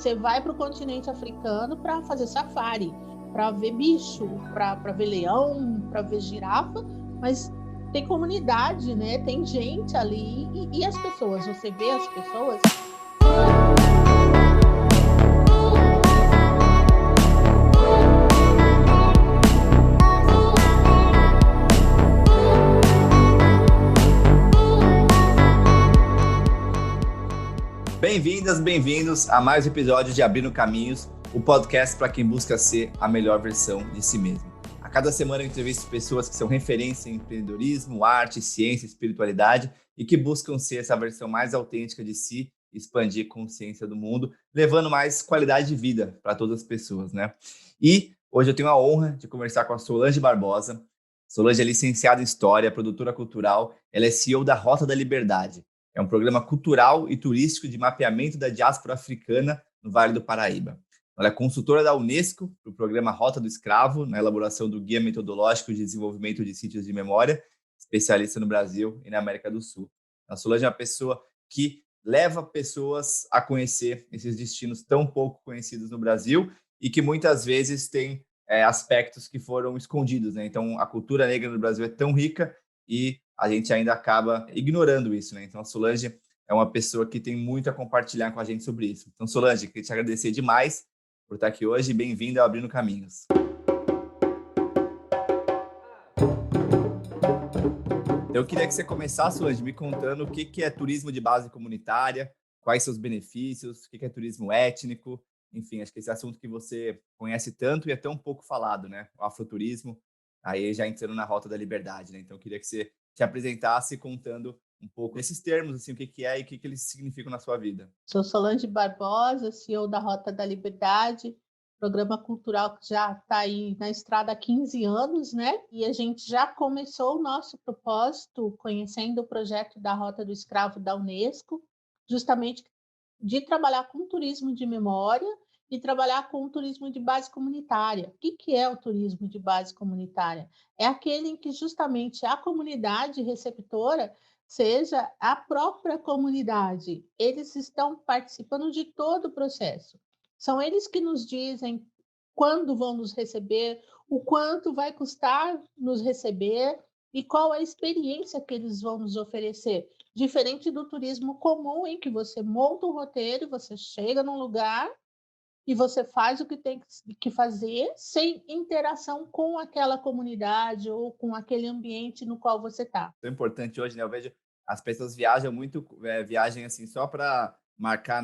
Você vai para o continente africano para fazer safari, para ver bicho, para ver leão, para ver girafa, mas tem comunidade, né? Tem gente ali e as pessoas, você vê as pessoas. Bem-vindas, bem-vindos a mais um episódio de Abrindo Caminhos, o podcast para quem busca ser a melhor versão de si mesmo. A cada semana eu entrevisto pessoas que são referência em empreendedorismo, arte, ciência, espiritualidade e que buscam ser essa versão mais autêntica de si, expandir consciência do mundo, levando mais qualidade de vida para todas as pessoas, né? E hoje eu tenho a honra de conversar com a Solange Barbosa. Solange é licenciada em História, produtora cultural, ela é CEO da Rota da Liberdade. É um programa cultural e turístico de mapeamento da diáspora africana no Vale do Paraíba. Ela é consultora da Unesco para o programa Rota do Escravo, na elaboração do Guia Metodológico de Desenvolvimento de Sítios de Memória, especialista no Brasil e na América do Sul. A Solange é uma pessoa que leva pessoas a conhecer esses destinos tão pouco conhecidos no Brasil e que muitas vezes têm aspectos que foram escondidos, né? Então, a cultura negra no Brasil é tão rica e a gente ainda acaba ignorando isso, né? Então, a Solange é uma pessoa que tem muito a compartilhar com a gente sobre isso. Então, Solange, queria te agradecer demais por estar aqui hoje e bem-vinda ao Abrindo Caminhos. Eu queria que você começasse, Solange, me contando o que é turismo de base comunitária, quais são os benefícios, o que é turismo étnico, enfim, acho que esse assunto que você conhece tanto e é tão pouco falado, né? O afroturismo, aí já entrando na Rota da Liberdade, né? Então, eu queria que você te apresentasse contando um pouco esses termos, assim, o que é e o que eles significam na sua vida. Sou Solange Barbosa, CEO da Rota da Liberdade, programa cultural que já está aí na estrada há 15 anos, né? E a gente já começou o nosso propósito conhecendo o projeto da Rota do Escravo da Unesco, justamente de trabalhar com turismo de memória e trabalhar com o turismo de base comunitária. O que é o turismo de base comunitária? É aquele em que justamente a comunidade receptora seja a própria comunidade. Eles estão participando de todo o processo. São eles que nos dizem quando vão nos receber, o quanto vai custar nos receber e qual a experiência que eles vão nos oferecer. Diferente do turismo comum, em que você monta um roteiro, você chega num lugar e você faz o que tem que fazer sem interação com aquela comunidade ou com aquele ambiente no qual você está. É importante hoje, né? Eu vejo as pessoas viajam muito, viagem assim só para marcar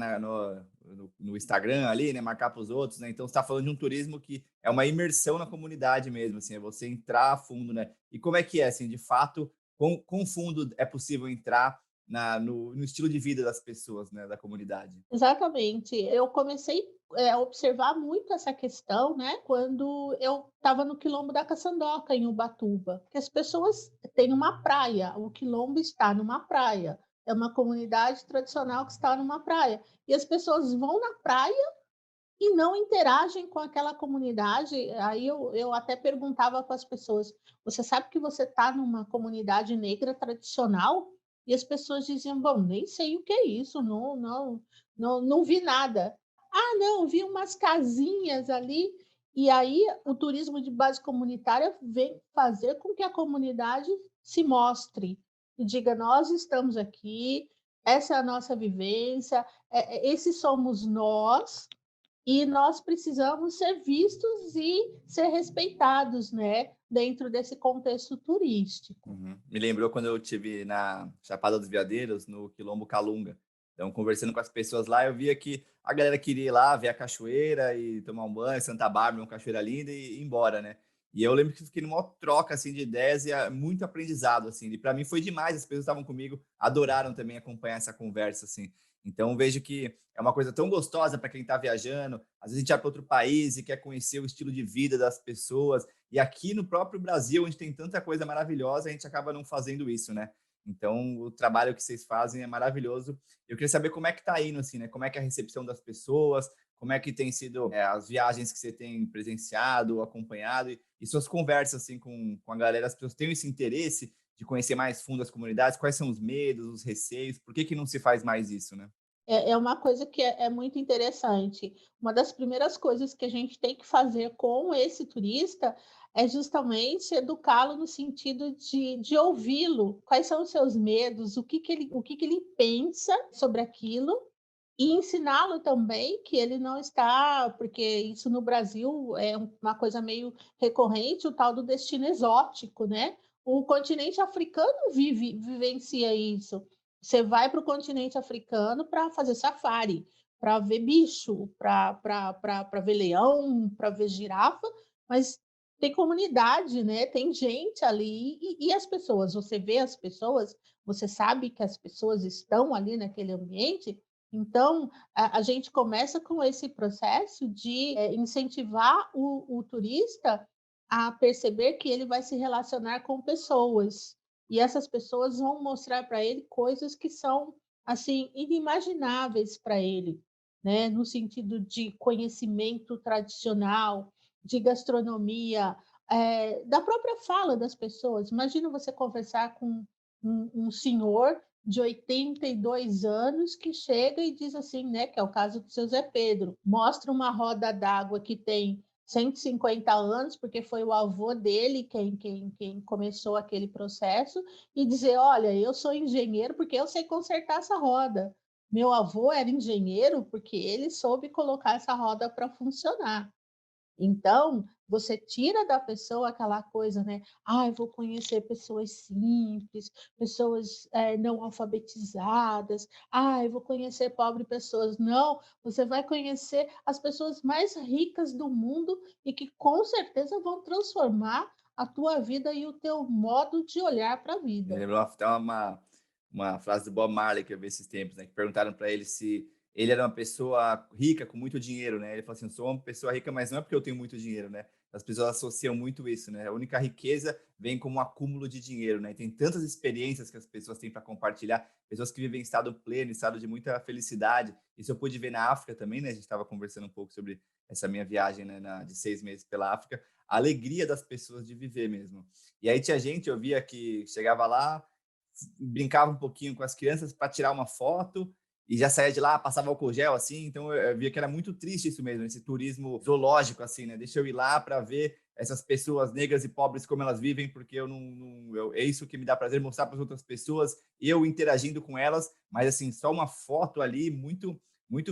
no Instagram ali, né? Marcar para os outros, né? Então você está falando de um turismo que é uma imersão na comunidade mesmo, assim, é você entrar a fundo, né? E como é que é, assim, de fato, quão fundo é possível entrar no estilo de vida das pessoas, né? Da comunidade? Exatamente. Eu comecei a observar muito essa questão, né, quando eu estava no Quilombo da Caçandoca, em Ubatuba, que as pessoas têm uma praia, o Quilombo está numa praia, é uma comunidade tradicional que está numa praia, e as pessoas vão na praia e não interagem com aquela comunidade. Aí eu até perguntava para as pessoas: você sabe que você está numa comunidade negra tradicional? E as pessoas diziam: bom, nem sei o que é isso, não vi nada. Ah, não, vi umas casinhas ali. E aí o turismo de base comunitária vem fazer com que a comunidade se mostre e diga: nós estamos aqui, essa é a nossa vivência, esses somos nós, e nós precisamos ser vistos e ser respeitados, né, dentro desse contexto turístico. Uhum. Me lembrou quando eu estive na Chapada dos Veadeiros, no Quilombo Calunga. Então, conversando com as pessoas lá, eu via que a galera queria ir lá ver a cachoeira e tomar um banho, Santa Bárbara, uma cachoeira linda e ir embora, né? E eu lembro que fiquei numa troca assim de ideias e muito aprendizado assim. E para mim foi demais, as pessoas estavam comigo, adoraram também acompanhar essa conversa assim. Então vejo que é uma coisa tão gostosa para quem está viajando. Às vezes a gente vai para outro país e quer conhecer o estilo de vida das pessoas. E aqui no próprio Brasil, onde tem tanta coisa maravilhosa, a gente acaba não fazendo isso, né? Então, o trabalho que vocês fazem é maravilhoso. Eu queria saber como é que tá indo, assim, né? Como é que é a recepção das pessoas, como é que tem sido as viagens que você tem presenciado, acompanhado, e suas conversas, assim, com a galera. As pessoas têm esse interesse de conhecer mais fundo as comunidades, quais são os medos, os receios, por que não se faz mais isso, né? É uma coisa que é muito interessante. Uma das primeiras coisas que a gente tem que fazer com esse turista é justamente educá-lo no sentido de ouvi-lo. Quais são os seus medos, o que que ele pensa sobre aquilo, e ensiná-lo também que ele não está, porque isso no Brasil é uma coisa meio recorrente, o tal do destino exótico, né? O continente africano vivencia isso. Você vai para o continente africano para fazer safari, para ver bicho, para ver leão, para ver girafa, mas tem comunidade, né? Tem gente ali e as pessoas. Você vê as pessoas, você sabe que as pessoas estão ali naquele ambiente, então, a gente começa com esse processo de incentivar o turista a perceber que ele vai se relacionar com pessoas. E essas pessoas vão mostrar para ele coisas que são assim inimagináveis para ele, né? No sentido de conhecimento tradicional, de gastronomia, da própria fala das pessoas. Imagina você conversar com um senhor de 82 anos que chega e diz assim, né, que é o caso do seu Zé Pedro, mostra uma roda d'água que tem 150 anos, porque foi o avô dele quem começou aquele processo, e dizer, olha, eu sou engenheiro porque eu sei consertar essa roda. Meu avô era engenheiro porque ele soube colocar essa roda para funcionar. Então, você tira da pessoa aquela coisa, né? Ah, eu vou conhecer pessoas simples, pessoas não alfabetizadas. Ah, eu vou conhecer pobre pessoas. Não, você vai conhecer as pessoas mais ricas do mundo e que com certeza vão transformar a tua vida e o teu modo de olhar para a Me vida. lembrou até uma frase do Bob Marley que eu vi esses tempos, né? Que perguntaram para ele se ele era uma pessoa rica com muito dinheiro, né? Ele falou assim: sou uma pessoa rica, mas não é porque eu tenho muito dinheiro, né? As pessoas associam muito isso, né? A única riqueza vem como um acúmulo de dinheiro, né? E tem tantas experiências que as pessoas têm para compartilhar, pessoas que vivem em estado pleno, em estado de muita felicidade. Isso eu pude ver na África também, né? A gente estava conversando um pouco sobre essa minha viagem, né? De 6 meses pela África, a alegria das pessoas de viver mesmo. E aí tinha gente, eu via que chegava lá, brincava um pouquinho com as crianças para tirar uma foto e já saía de lá, passava álcool gel, assim, então eu via que era muito triste isso mesmo, esse turismo zoológico, assim, né? Deixa eu ir lá para ver essas pessoas negras e pobres como elas vivem, porque eu é isso que me dá prazer mostrar para as outras pessoas, eu interagindo com elas, mas assim, só uma foto ali, muito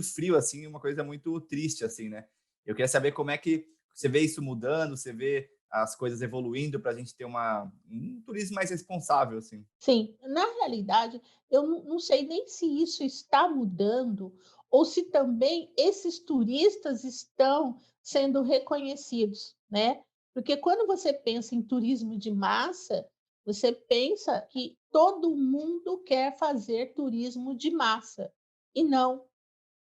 frio, assim, uma coisa muito triste, assim, né? Eu queria saber como é que você vê isso mudando, você vê as coisas evoluindo para a gente ter um turismo mais responsável, assim. Sim, na realidade, eu não sei nem se isso está mudando ou se também esses turistas estão sendo reconhecidos, né? Porque quando você pensa em turismo de massa, você pensa que todo mundo quer fazer turismo de massa. E não,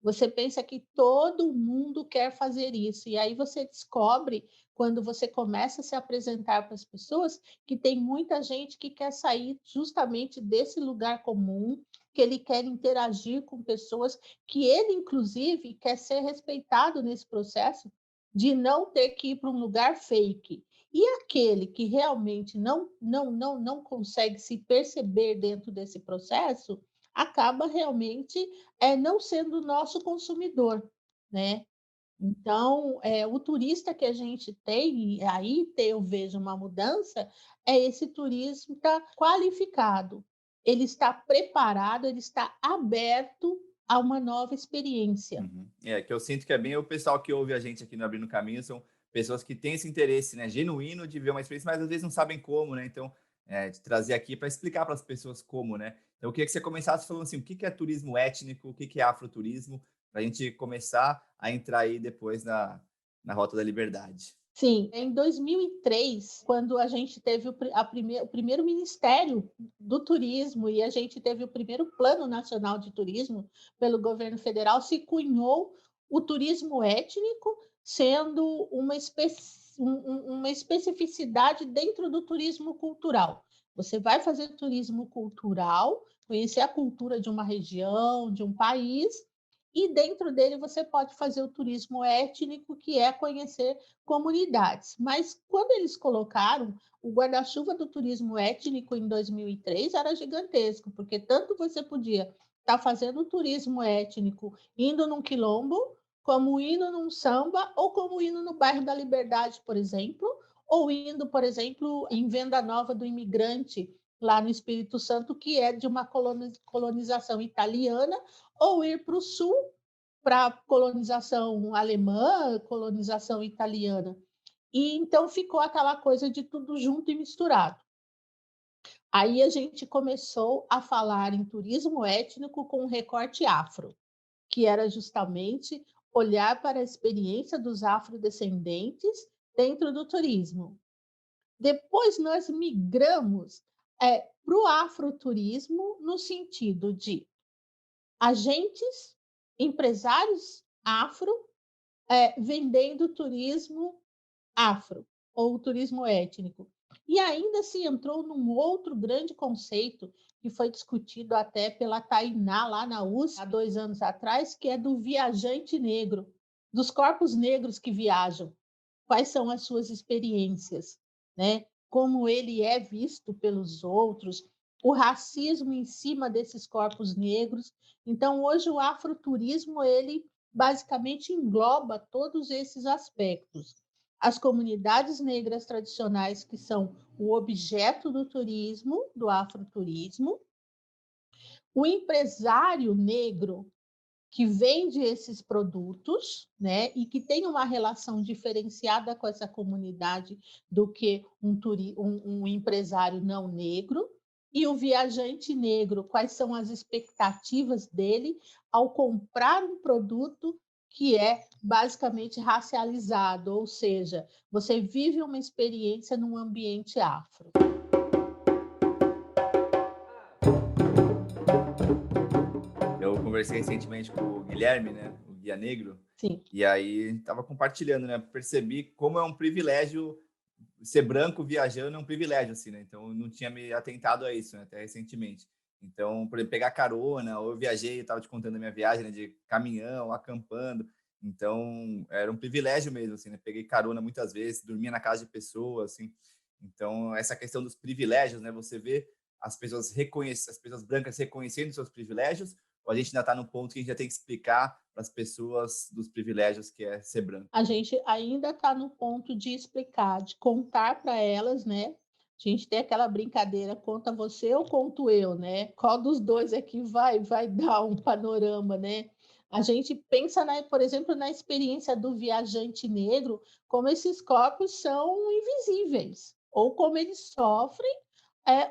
você pensa que todo mundo quer fazer isso, e aí você descobre, quando você começa a se apresentar para as pessoas, que tem muita gente que quer sair justamente desse lugar comum, que ele quer interagir com pessoas, que ele, inclusive, quer ser respeitado nesse processo de não ter que ir para um lugar fake. E aquele que realmente não consegue se perceber dentro desse processo, acaba realmente não sendo o nosso consumidor, né. Então, o turista que a gente tem, e aí eu vejo uma mudança, é esse turista qualificado. Ele está preparado, ele está aberto a uma nova experiência. Uhum. É, que eu sinto que é bem o pessoal que ouve a gente aqui no Abrindo Caminho, são pessoas que têm esse interesse, né, genuíno de ver uma experiência, mas às vezes não sabem como, né? Então, de trazer aqui para explicar para as pessoas como, né? Então, eu queria que você começasse falando assim, o que que é turismo étnico, o que que é afroturismo, para a gente começar a entrar aí depois na Rota da Liberdade. Sim, em 2003, quando a gente teve o primeiro Ministério do Turismo e a gente teve o primeiro Plano Nacional de Turismo pelo governo federal, se cunhou o turismo étnico, sendo uma especificidade dentro do turismo cultural. Você vai fazer turismo cultural, conhecer a cultura de uma região, de um país, e dentro dele você pode fazer o turismo étnico, que é conhecer comunidades. Mas quando eles colocaram o guarda-chuva do turismo étnico em 2003, era gigantesco, porque tanto você podia está fazendo turismo étnico, indo num quilombo, como indo num samba, ou como indo no bairro da Liberdade, por exemplo, ou indo, por exemplo, em Venda Nova do Imigrante, lá no Espírito Santo, que é de uma colonização italiana, ou ir para o sul, para a colonização alemã, colonização italiana. E então ficou aquela coisa de tudo junto e misturado. Aí a gente começou a falar em turismo étnico com um recorte afro, que era justamente olhar para a experiência dos afrodescendentes dentro do turismo. Depois nós migramos para o afroturismo no sentido de agentes, empresários afro vendendo turismo afro ou turismo étnico. E ainda se entrou num outro grande conceito que foi discutido até pela Tainá lá na USP há 2 anos atrás, que é do viajante negro, dos corpos negros que viajam. Quais são as suas experiências, né? Como ele é visto pelos outros, o racismo em cima desses corpos negros. Então, hoje o afroturismo, ele basicamente engloba todos esses aspectos. As comunidades negras tradicionais, que são o objeto do turismo, do afroturismo, o empresário negro que vende esses produtos, né, e que tem uma relação diferenciada com essa comunidade do que um empresário não negro, e o viajante negro, quais são as expectativas dele ao comprar um produto que é basicamente racializado, ou seja, você vive uma experiência num ambiente afro. Eu conversei recentemente com o Guilherme, né, o Guia Negro, Sim. e aí estava compartilhando, né, percebi como é um privilégio ser branco viajando, é um privilégio, assim, né, então eu não tinha me atentado a isso, né, até recentemente. Então, por exemplo, pegar carona, ou eu viajei, estava te contando a minha viagem, né, de caminhão, acampando, então era um privilégio mesmo, assim, né, peguei carona muitas vezes, dormia na casa de pessoas, assim, então essa questão dos privilégios, né, você vê as pessoas as pessoas brancas reconhecendo seus privilégios, ou a gente ainda está no ponto que a gente já tem que explicar para as pessoas dos privilégios que é ser branco? A gente ainda está no ponto de explicar, de contar para elas, né? A gente tem aquela brincadeira, conta você ou conto eu, né? Qual dos dois é que vai dar um panorama, né? A gente pensa, por exemplo, na experiência do viajante negro, como esses corpos são invisíveis, ou como eles sofrem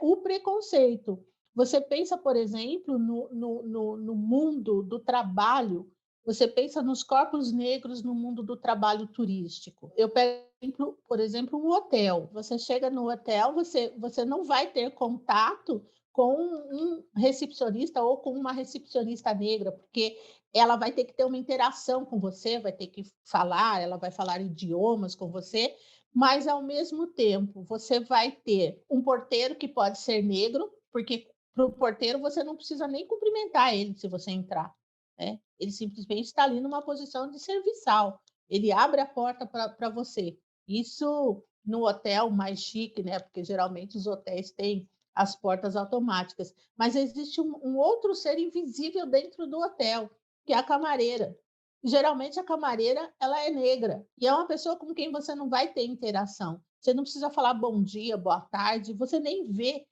o preconceito. Você pensa, por exemplo, no mundo do trabalho, você pensa nos corpos negros no mundo do trabalho turístico. Eu pego, por exemplo, um hotel. Você chega no hotel, você não vai ter contato com um recepcionista ou com uma recepcionista negra, porque ela vai ter que ter uma interação com você, vai ter que falar, ela vai falar idiomas com você, mas ao mesmo tempo você vai ter um porteiro que pode ser negro, porque para o porteiro você não precisa nem cumprimentar ele se você entrar, né? Ele simplesmente está ali numa posição de serviçal, ele abre a porta para você. Isso no hotel mais chique, né? Porque geralmente os hotéis têm as portas automáticas, mas existe um outro ser invisível dentro do hotel, que é a camareira. Geralmente a camareira, ela é negra e é uma pessoa com quem você não vai ter interação. Você não precisa falar bom dia, boa tarde, você nem vê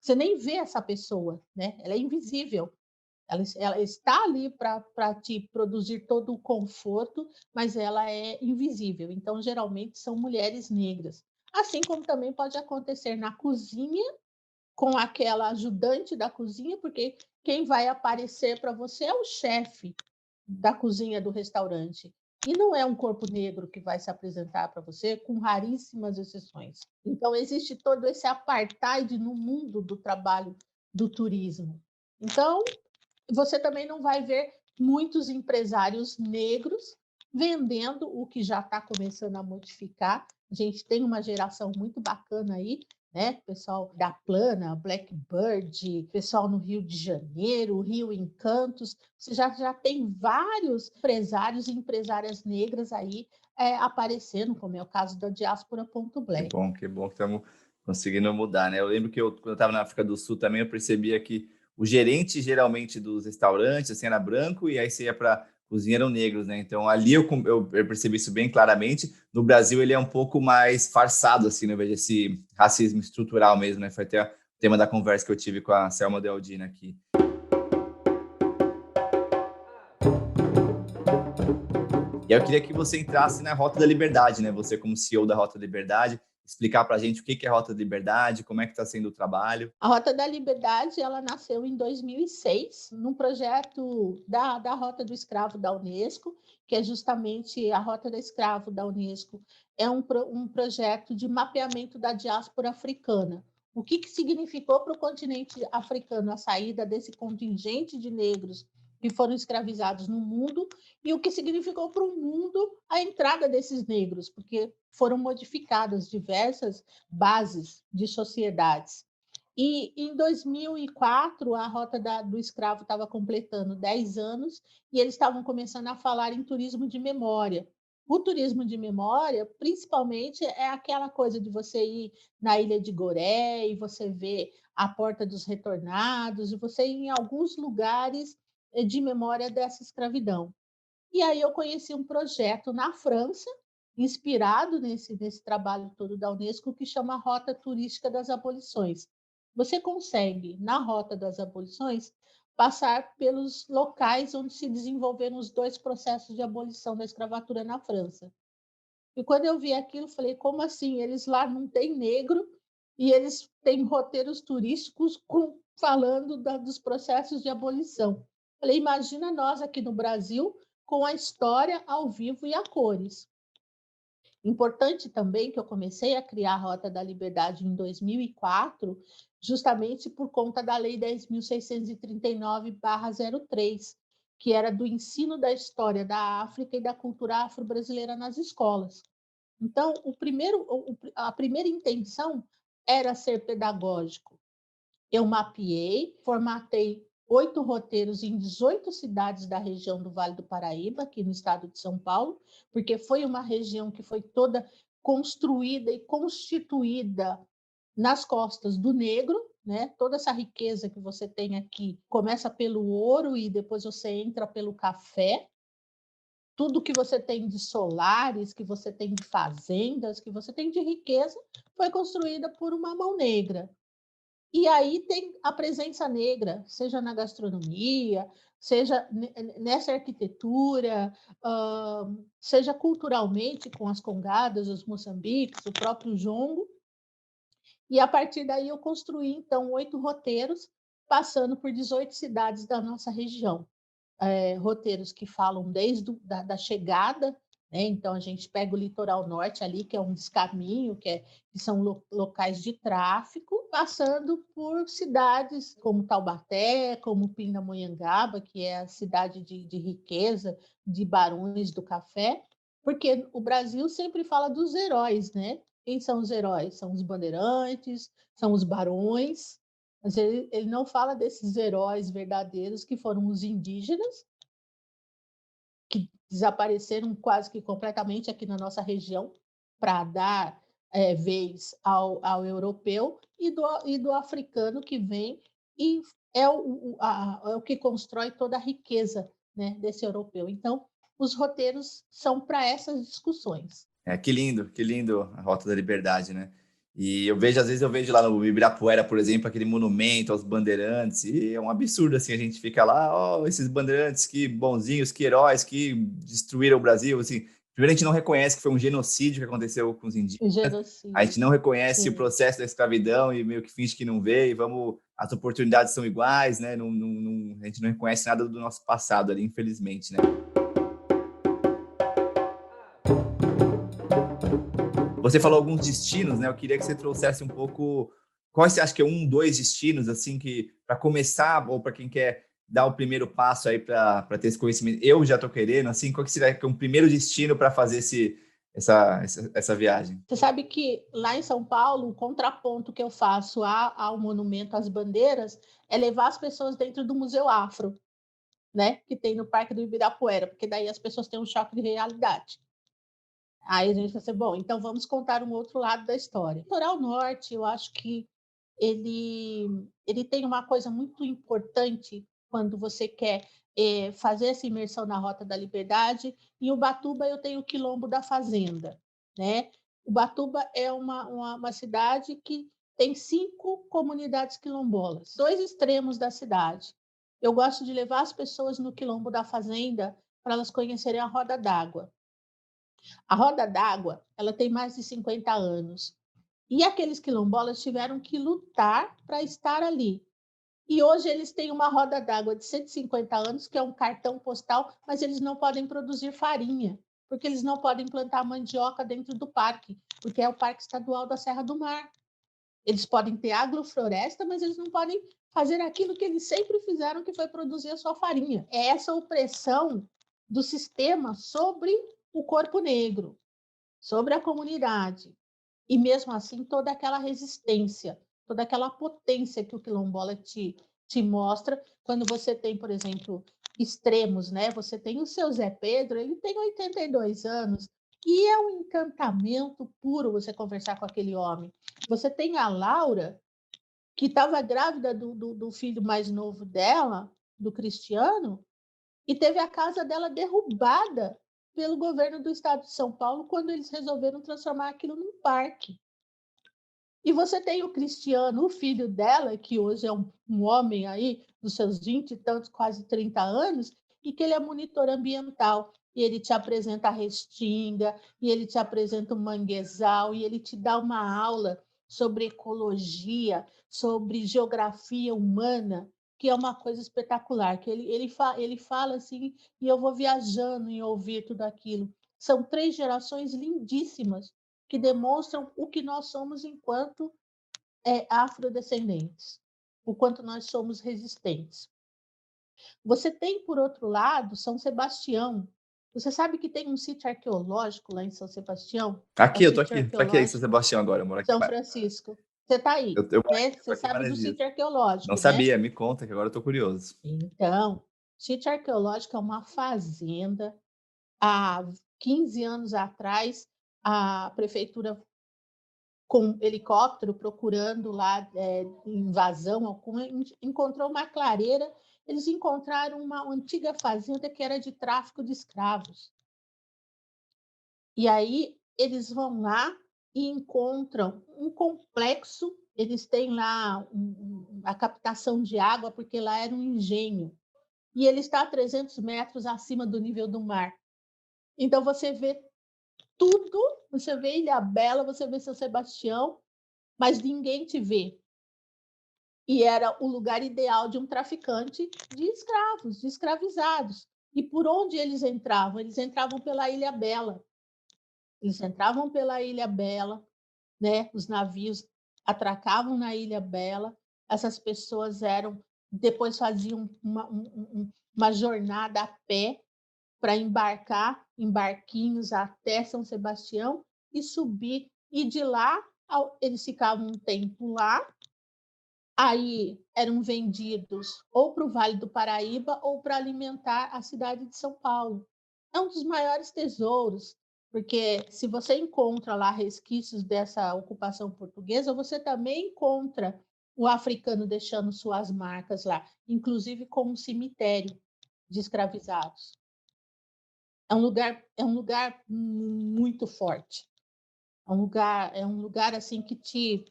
você nem vê essa pessoa, né? Ela é invisível. Ela está ali para te produzir todo o conforto, mas ela é invisível. Então, geralmente são mulheres negras. Assim como também pode acontecer na cozinha com aquela ajudante da cozinha, porque quem vai aparecer para você é o chefe da cozinha do restaurante. E não é um corpo negro que vai se apresentar para você, com raríssimas exceções. Então, existe todo esse apartheid no mundo do trabalho do turismo. Então, você também não vai ver muitos empresários negros vendendo o que já está começando a modificar. A gente tem uma geração muito bacana aí, né? Pessoal da Plana, Blackbird, pessoal no Rio de Janeiro, Rio Encantos. Você já tem vários empresários e empresárias negras aí aparecendo, como é o caso da Diaspora.black. Que bom que estamos conseguindo mudar, né? Eu lembro que quando eu estava na África do Sul também, eu percebia que o gerente, geralmente, dos restaurantes, assim, era branco, e aí você ia para cozinha, eram negros, né? Então, ali eu percebi isso bem claramente. No Brasil, ele é um pouco mais farçado, assim, né? Eu vejo esse racismo estrutural mesmo, né? Foi até o tema da conversa que eu tive com a Selma Dealdina aqui. E aí eu queria que você entrasse na Rota da Liberdade, né? Você como CEO da Rota da Liberdade, explicar para a gente o que é a Rota da Liberdade, como é que está sendo o trabalho. A Rota da Liberdade, ela nasceu em 2006, num projeto da Rota do Escravo da Unesco, que é justamente a Rota do Escravo da Unesco, é um projeto de mapeamento da diáspora africana. O que significou para o continente africano a saída desse contingente de negros que foram escravizados no mundo e o que significou para o mundo a entrada desses negros, porque foram modificadas diversas bases de sociedades. E em 2004, a Rota do Escravo estava completando 10 anos e eles estavam começando a falar em turismo de memória. O turismo de memória, principalmente, é aquela coisa de você ir na Ilha de Goré e você ver a Porta dos Retornados, e você ir em alguns lugares de memória dessa escravidão. E aí eu conheci um projeto na França, inspirado nesse trabalho todo da Unesco, que chama Rota Turística das Abolições. Você consegue, na Rota das Abolições, passar pelos locais onde se desenvolveram os 2 processos de abolição da escravatura na França. E quando eu vi aquilo, falei, como assim? Eles lá não têm negro e eles têm roteiros turísticos falando dos processos de abolição. Falei, imagina nós aqui no Brasil com a história ao vivo e a cores. Importante também que eu comecei a criar a Rota da Liberdade em 2004, justamente por conta da Lei 10.639/03, que era do ensino da história da África e da cultura afro-brasileira nas escolas. Então, a primeira intenção era ser pedagógico. Eu mapeei, formatei 8 roteiros em 18 cidades da região do Vale do Paraíba, aqui no estado de São Paulo, porque foi uma região que foi toda construída e constituída nas costas do negro, né? Toda essa riqueza que você tem aqui começa pelo ouro e depois você entra pelo café. Tudo que você tem de solares, que você tem de fazendas, que você tem de riqueza, foi construída por uma mão negra. E aí tem a presença negra, seja na gastronomia, seja nessa arquitetura, seja culturalmente com as congadas, os moçambiques, o próprio jongo. E a partir daí eu construí, então, 8 roteiros, passando por 18 cidades da nossa região. Roteiros que falam desde da chegada, né? Então a gente pega o litoral norte ali, que é um descaminho, que são locais de tráfico, passando por cidades como Taubaté, como Pindamonhangaba, que é a cidade de riqueza, de barões do café, porque o Brasil sempre fala dos heróis, né? Quem são os heróis? São os bandeirantes, são os barões, mas ele não fala desses heróis verdadeiros que foram os indígenas, que desapareceram quase que completamente aqui na nossa região para dar vez ao europeu e do africano que vem e é o que constrói toda a riqueza, né, desse europeu. Então, os roteiros são para essas discussões. Que lindo a Rota da Liberdade, né? E eu vejo, às vezes eu vejo lá no Ibirapuera, por exemplo, aquele monumento aos bandeirantes, e é um absurdo, assim, a gente fica lá, ó, esses bandeirantes, que bonzinhos, que heróis, que destruíram o Brasil, assim. Primeiro, a gente não reconhece que foi um genocídio que aconteceu com os indígenas, O a gente não genocídio, reconhece o sim. processo da escravidão e meio que finge que não vê, e vamos, as oportunidades são iguais, né? A gente não reconhece nada do nosso passado ali, infelizmente, né? Você falou alguns destinos, né? Eu queria que você trouxesse um pouco quais você acha que é dois destinos assim que para começar ou para quem quer dar o primeiro passo aí para ter esse conhecimento. Eu já estou querendo assim, qual que seria um primeiro destino para fazer essa viagem? Você sabe que lá em São Paulo, o contraponto que eu faço ao monumento às bandeiras é levar as pessoas dentro do Museu Afro, né? Que tem no Parque do Ibirapuera, porque daí as pessoas têm um choque de realidade. Aí a gente vai ser bom, então vamos contar um outro lado da história. Litoral Norte, eu acho que ele tem uma coisa muito importante quando você quer fazer essa imersão na Rota da Liberdade. Em Ubatuba eu tenho o Quilombo da Fazenda, né? Ubatuba é uma cidade que tem 5 comunidades quilombolas, 2 extremos da cidade. Eu gosto de levar as pessoas no Quilombo da Fazenda para elas conhecerem a Roda d'Água. A Roda d'Água, ela tem mais de 50 anos. E aqueles quilombolas tiveram que lutar para estar ali. E hoje eles têm uma roda d'água de 150 anos, que é um cartão postal, mas eles não podem produzir farinha, porque eles não podem plantar mandioca dentro do parque, porque é o Parque Estadual da Serra do Mar. Eles podem ter agrofloresta, mas eles não podem fazer aquilo que eles sempre fizeram, que foi produzir a sua farinha. É essa opressão do sistema sobre o corpo negro, sobre a comunidade. E mesmo assim, toda aquela resistência, toda aquela potência que o quilombola te mostra, quando você tem, por exemplo, extremos, né? Você tem o seu Zé Pedro, ele tem 82 anos, e é um encantamento puro você conversar com aquele homem. Você tem a Laura, que estava grávida do filho mais novo dela, do Cristiano, e teve a casa dela derrubada pelo governo do estado de São Paulo quando eles resolveram transformar aquilo num parque. E você tem o Cristiano, o filho dela, que hoje é um homem aí, dos seus 20 e tantos, quase 30 anos, e que ele é monitor ambiental. E ele te apresenta a restinga, e ele te apresenta o manguezal, e ele te dá uma aula sobre ecologia, sobre geografia humana, que é uma coisa espetacular. Que ele fala assim, e eu vou viajando em ouvir tudo aquilo. São 3 gerações lindíssimas, que demonstram o que nós somos enquanto afrodescendentes, o quanto nós somos resistentes. Você tem, por outro lado, São Sebastião. Você sabe que tem um sítio arqueológico lá em São Sebastião? É o Aqui, eu tô sítio aqui. Tô aqui em São arqueológico Sebastião agora, eu moro aqui. São Francisco. Você está aí, Eu moro né? aqui, tô Você aqui em sabe do Maresias. sítio Não arqueológico, né? sabia, me conta, que agora eu tô curioso. Então, sítio arqueológico é uma fazenda. Há 15 anos atrás, a prefeitura, com helicóptero procurando lá invasão alguma, encontrou uma clareira. Eles encontraram uma antiga fazenda que era de tráfico de escravos. E aí eles vão lá e encontram um complexo. Eles têm lá a captação de água, porque lá era um engenho. E ele está a 300 metros acima do nível do mar. Então você vê tudo, você vê Ilhabela, você vê São Sebastião, mas ninguém te vê. E era o lugar ideal de um traficante de escravos, de escravizados. E por onde eles entravam? Eles entravam pela Ilha Bela. Eles entravam pela Ilha Bela, né? Os navios atracavam na Ilha Bela. Essas pessoas depois faziam uma jornada a pé para embarcar em barquinhos até São Sebastião e subir. E de lá, eles ficavam um tempo lá. Aí eram vendidos ou para o Vale do Paraíba ou para alimentar a cidade de São Paulo. É um dos maiores tesouros, porque se você encontra lá resquícios dessa ocupação portuguesa, você também encontra o africano deixando suas marcas lá, inclusive com um cemitério de escravizados. É um lugar muito forte. É um lugar assim que te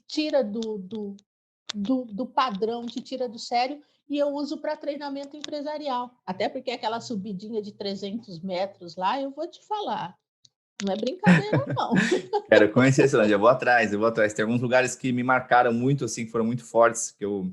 tira do padrão, te tira do sério, e eu uso para treinamento empresarial. Até porque aquela subidinha de 300 metros lá, eu vou te falar, não é brincadeira, não. Quero conhecer esse eu vou atrás, eu vou atrás. Tem alguns lugares que me marcaram muito, assim, que foram muito fortes, que eu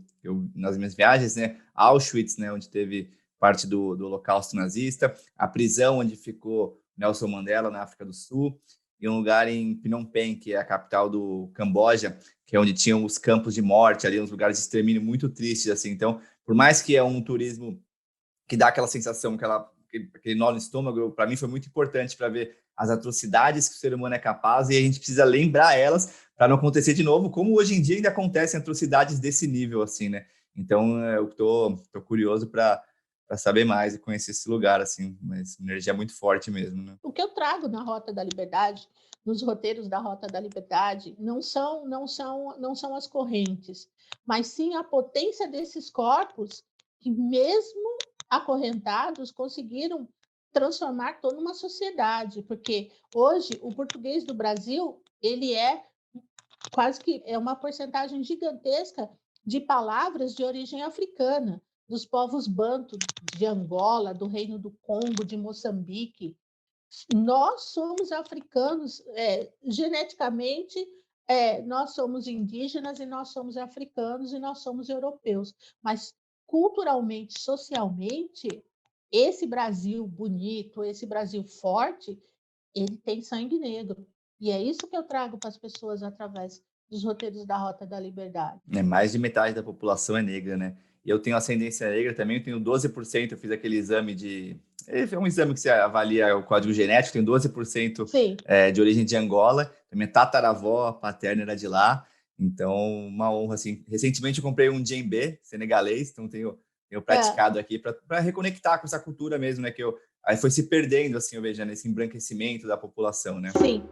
nas minhas viagens, né? Auschwitz, né? Onde teve parte do Holocausto nazista, a prisão onde ficou Nelson Mandela, na África do Sul, e um lugar em Phnom Penh, que é a capital do Camboja, que é onde tinham os campos de morte, ali uns lugares de extermínio muito tristes, assim. Então, por mais que é um turismo que dá aquela sensação, aquele nó no estômago, para mim foi muito importante para ver as atrocidades que o ser humano é capaz, e a gente precisa lembrar elas para não acontecer de novo, como hoje em dia ainda acontecem atrocidades desse nível, assim, né? Então, eu tô curioso para saber mais e conhecer esse lugar, assim, mas energia muito forte mesmo, né? O que eu trago na Rota da Liberdade, nos roteiros da Rota da Liberdade, não são as correntes, mas sim a potência desses corpos que, mesmo acorrentados, conseguiram transformar toda uma sociedade, porque hoje o português do Brasil, ele é quase que é uma porcentagem gigantesca de palavras de origem africana, dos povos banto de Angola, do Reino do Congo, de Moçambique. Nós somos africanos, geneticamente, nós somos indígenas e nós somos africanos e nós somos europeus, mas culturalmente, socialmente, esse Brasil bonito, esse Brasil forte, ele tem sangue negro. E é isso que eu trago para as pessoas através dos roteiros da Rota da Liberdade. Mais de metade da população é negra, né? E eu tenho ascendência negra também, eu tenho 12%, eu fiz aquele exame de... É um exame que você avalia o código genético, tenho 12% Sim. De origem de Angola, minha tataravó paterna era de lá, então uma honra, assim. Recentemente eu comprei um djembe senegalês, então tenho praticado aqui para reconectar com essa cultura mesmo, né? Aí foi se perdendo, assim, eu vejo, nesse embranquecimento da população, né? Sim.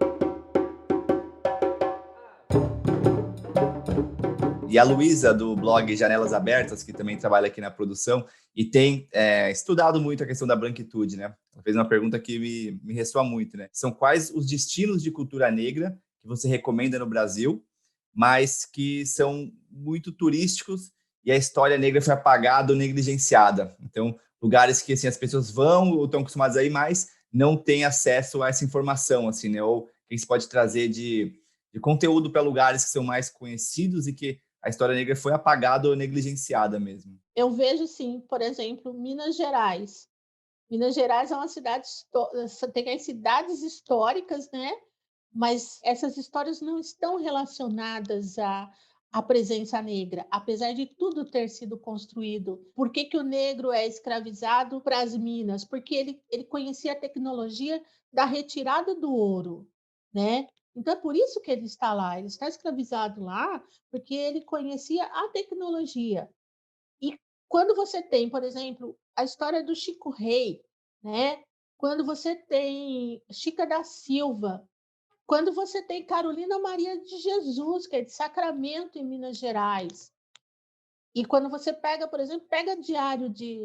E a Luísa, do blog Janelas Abertas, que também trabalha aqui na produção e tem estudado muito a questão da branquitude, né? Ela fez uma pergunta que me ressoa muito, né? São quais os destinos de cultura negra que você recomenda no Brasil, mas que são muito turísticos e a história negra foi apagada ou negligenciada? Então, lugares que, assim, as pessoas vão ou estão acostumadas a ir, mas não têm acesso a essa informação, assim, né? Ou que se pode trazer de conteúdo para lugares que são mais conhecidos e que a história negra foi apagada ou negligenciada mesmo. Eu vejo, sim, por exemplo, Minas Gerais. Minas Gerais é uma cidade, tem as cidades históricas, né? Mas essas histórias não estão relacionadas à presença negra, apesar de tudo ter sido construído. Por que o negro é escravizado para as minas? Porque ele conhecia a tecnologia da retirada do ouro, né? Então, é por isso que ele está lá. Ele está escravizado lá porque ele conhecia a tecnologia. E quando você tem, por exemplo, a história do Chico Rei, né? Quando você tem Chica da Silva, quando você tem Carolina Maria de Jesus, que é de Sacramento, em Minas Gerais, e quando você pega, por exemplo,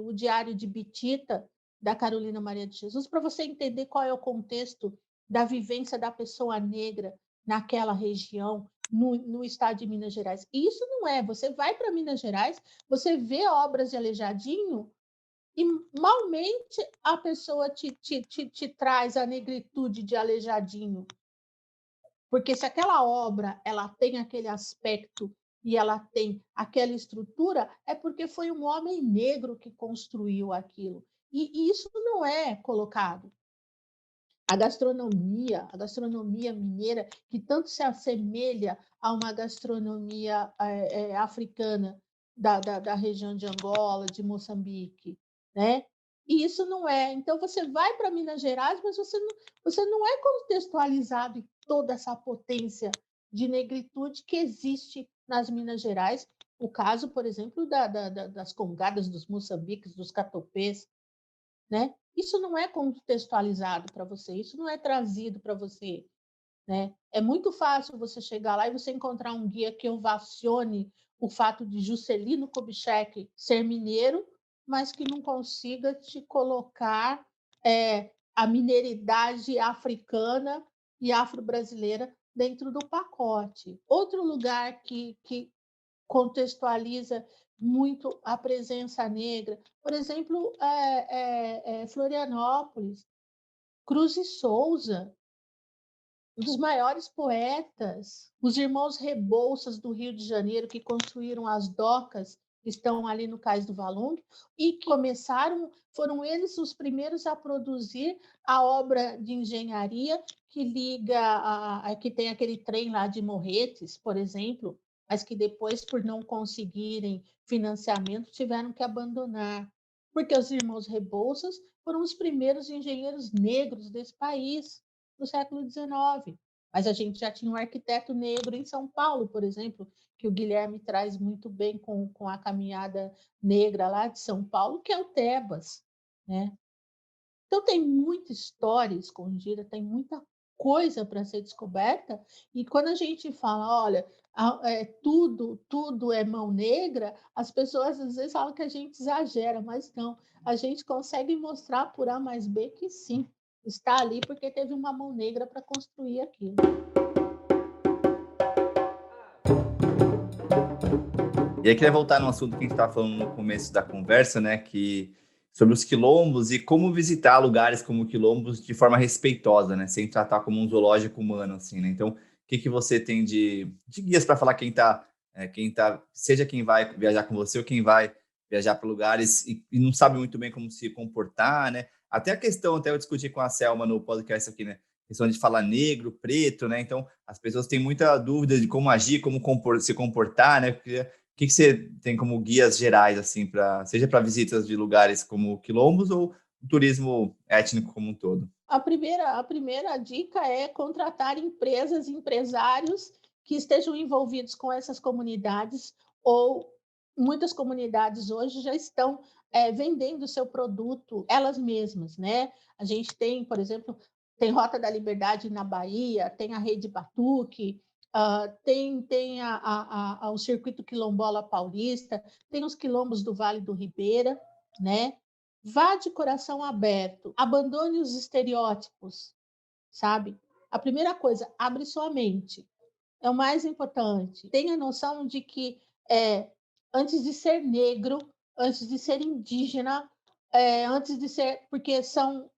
o Diário de Bitita, da Carolina Maria de Jesus, para você entender qual é o contexto da vivência da pessoa negra naquela região, no estado de Minas Gerais. E isso não é, você vai para Minas Gerais, você vê obras de Aleijadinho, e malmente a pessoa te traz a negritude de Aleijadinho. Porque se aquela obra ela tem aquele aspecto e ela tem aquela estrutura, é porque foi um homem negro que construiu aquilo. E isso não é colocado. A gastronomia mineira, que tanto se assemelha a uma gastronomia africana da região de Angola, de Moçambique, né? E isso não é. Então, você vai para Minas Gerais, mas você não é contextualizado em toda essa potência de negritude que existe nas Minas Gerais. O caso, por exemplo, das congadas, dos moçambiques, dos catopês, né? Isso não é contextualizado para você, isso não é trazido para você, né? É muito fácil você chegar lá e você encontrar um guia que ovacione o fato de Juscelino Kubitschek ser mineiro, mas que não consiga te colocar a mineridade africana e afro-brasileira dentro do pacote. Outro lugar que contextualiza muito a presença negra. Por exemplo, Florianópolis, Cruz e Souza, um dos maiores poetas, os irmãos Rebouças do Rio de Janeiro, que construíram as docas, que estão ali no Cais do Valongo, e que foram eles os primeiros a produzir a obra de engenharia que que tem aquele trem lá de Morretes, por exemplo, mas que depois, por não conseguirem financiamento, tiveram que abandonar, porque os irmãos Rebouças foram os primeiros engenheiros negros desse país no século XIX. Mas a gente já tinha um arquiteto negro em São Paulo, por exemplo, que o Guilherme traz muito bem com a caminhada negra lá de São Paulo, que é o Tebas, né? Então tem muita história escondida, tem muita coisa para ser descoberta, e quando a gente fala, olha, tudo é mão negra, as pessoas às vezes falam que a gente exagera, mas não, a gente consegue mostrar por A mais B que sim, está ali porque teve uma mão negra para construir aquilo. E aí queria voltar num assunto que a gente estava falando no começo da conversa, né, que sobre os quilombos e como visitar lugares como quilombos de forma respeitosa, né, sem tratar como um zoológico humano, assim, né? Então, o que que você tem de guias para falar seja quem vai viajar com você ou quem vai viajar para lugares e não sabe muito bem como se comportar, né? Até a questão, até eu discuti com a Selma no podcast aqui, né? Questão de falar negro, preto, né? Então, as pessoas têm muita dúvida de como agir, como se comportar, né? Porque que você tem como guias gerais, assim, seja para visitas de lugares como quilombos ou turismo étnico como um todo? A primeira dica é contratar empresas, empresários que estejam envolvidos com essas comunidades, ou muitas comunidades hoje já estão vendendo o seu produto elas mesmas, né? A gente tem, por exemplo, tem Rota da Liberdade na Bahia, tem a Rede Batuque, tem o Circuito Quilombola Paulista, tem os quilombos do Vale do Ribeira, né? Vá de coração aberto, abandone os estereótipos, sabe? A primeira coisa, abre sua mente. É o mais importante. Tenha noção de que antes de ser negro, antes de ser indígena, antes de ser. Porque são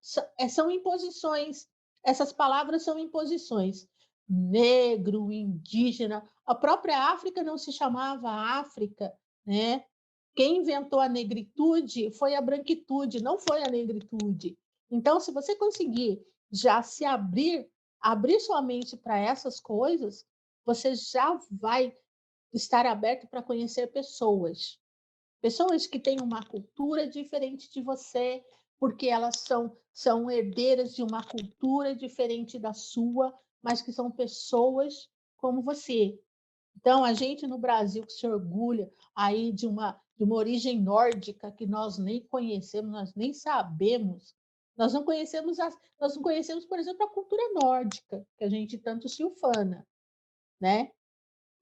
imposições. Essas palavras são imposições. Negro, indígena. A própria África não se chamava África, né? Quem inventou a negritude foi a branquitude, não foi a negritude. Então, se você conseguir já se abrir sua mente para essas coisas, você já vai estar aberto para conhecer pessoas. Pessoas que têm uma cultura diferente de você, porque elas são herdeiras de uma cultura diferente da sua, mas que são pessoas como você. Então, a gente no Brasil que se orgulha aí de uma origem nórdica que nós nem conhecemos, nós nem sabemos. Nós não conhecemos, por exemplo, a cultura nórdica, que a gente tanto se ufana, né?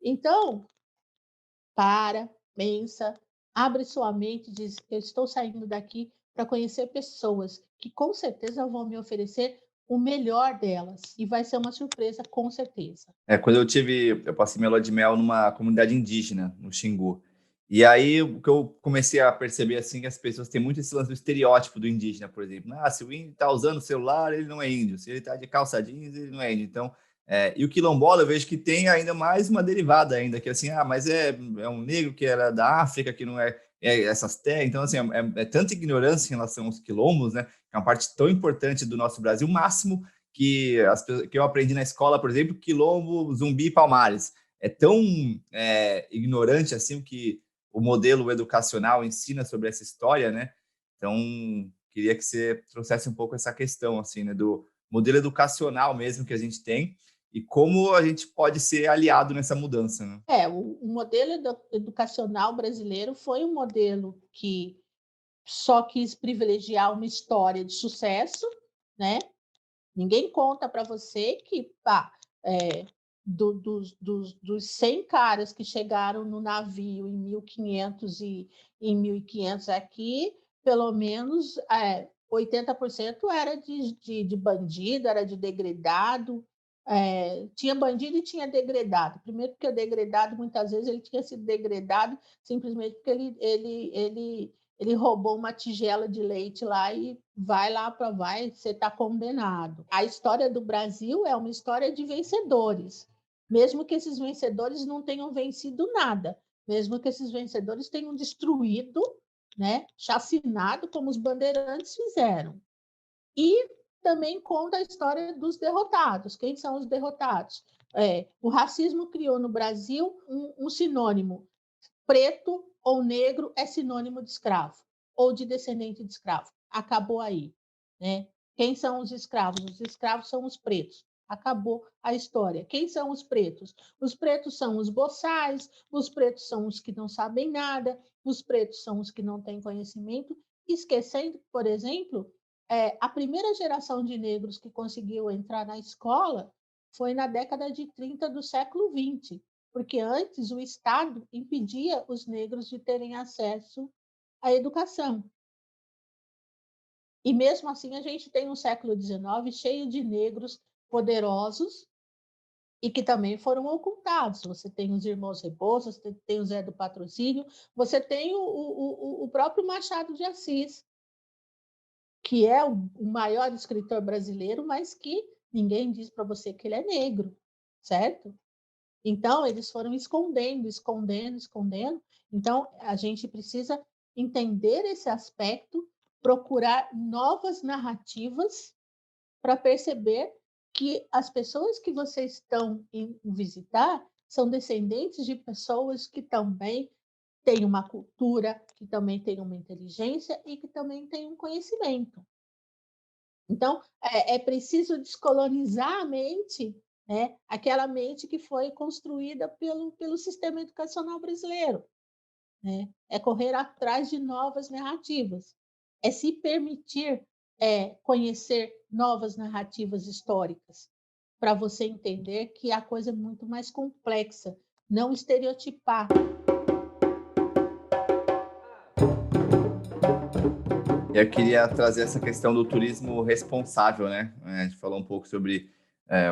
Então, pensa, abre sua mente e diz: eu estou saindo daqui para conhecer pessoas que com certeza vão me oferecer o melhor delas, e vai ser uma surpresa, com certeza. Quando eu passei minha lua de mel numa comunidade indígena, no Xingu. E aí, o que eu comecei a perceber, assim, que as pessoas têm muito esse lance do estereótipo do indígena, por exemplo. Ah, se o índio está usando celular, ele não é índio. Se ele está de calça jeans, ele não é índio. Então, e o quilombola, eu vejo que tem ainda mais uma derivada ainda, que assim, mas é um negro que era da África, que não é essas terras. Então, assim, é tanta ignorância em relação aos quilombos, né? Que é uma parte tão importante do nosso Brasil, máximo que eu aprendi na escola, por exemplo, Quilombo, Zumbi e Palmares. É tão ignorante assim que o modelo educacional ensina sobre essa história, né? Então, queria que você trouxesse um pouco essa questão, assim, né, do modelo educacional mesmo que a gente tem e como a gente pode ser aliado nessa mudança, né? O modelo educacional brasileiro foi um modelo que só quis privilegiar uma história de sucesso, né? Ninguém conta para você que dos 100 caras que chegaram no navio em 1500 e em 1500 aqui, pelo menos 80% era de bandido, era de degredado. Tinha bandido e tinha degredado. Primeiro porque o degredado, muitas vezes, ele tinha sido degredado simplesmente porque ele roubou uma tigela de leite lá e você está condenado. A história do Brasil é uma história de vencedores, mesmo que esses vencedores não tenham vencido nada, mesmo que esses vencedores tenham destruído, né, chacinado, como os bandeirantes fizeram. E também conta a história dos derrotados. Quem são os derrotados? O racismo criou no Brasil um sinônimo: preto ou negro é sinônimo de escravo ou de descendente de escravo. Acabou aí, né? Quem são os escravos? Os escravos são os pretos. Acabou a história. Quem são os pretos? Os pretos são os boçais, os pretos são os que não sabem nada, os pretos são os que não têm conhecimento, esquecendo, por exemplo, a primeira geração de negros que conseguiu entrar na escola foi na década de 30 do século XX, porque antes o Estado impedia os negros de terem acesso à educação. E mesmo assim a gente tem um século XIX cheio de negros poderosos e que também foram ocultados. Você tem os irmãos Rebouças, você tem o Zé do Patrocínio, você tem o próprio Machado de Assis, que é o maior escritor brasileiro, mas que ninguém diz para você que ele é negro, certo? Então, eles foram escondendo, escondendo, escondendo. Então, a gente precisa entender esse aspecto, procurar novas narrativas para perceber que as pessoas que vocês estão indo visitar são descendentes de pessoas que também têm uma cultura, que também têm uma inteligência e que também têm um conhecimento. Então, é preciso descolonizar a mente, né? Aquela mente que foi construída pelo sistema educacional brasileiro. Né? É correr atrás de novas narrativas, é se permitir conhecer novas narrativas históricas, para você entender que a coisa é muito mais complexa, não estereotipar. Eu queria trazer essa questão do turismo responsável, né? A gente falou um pouco sobre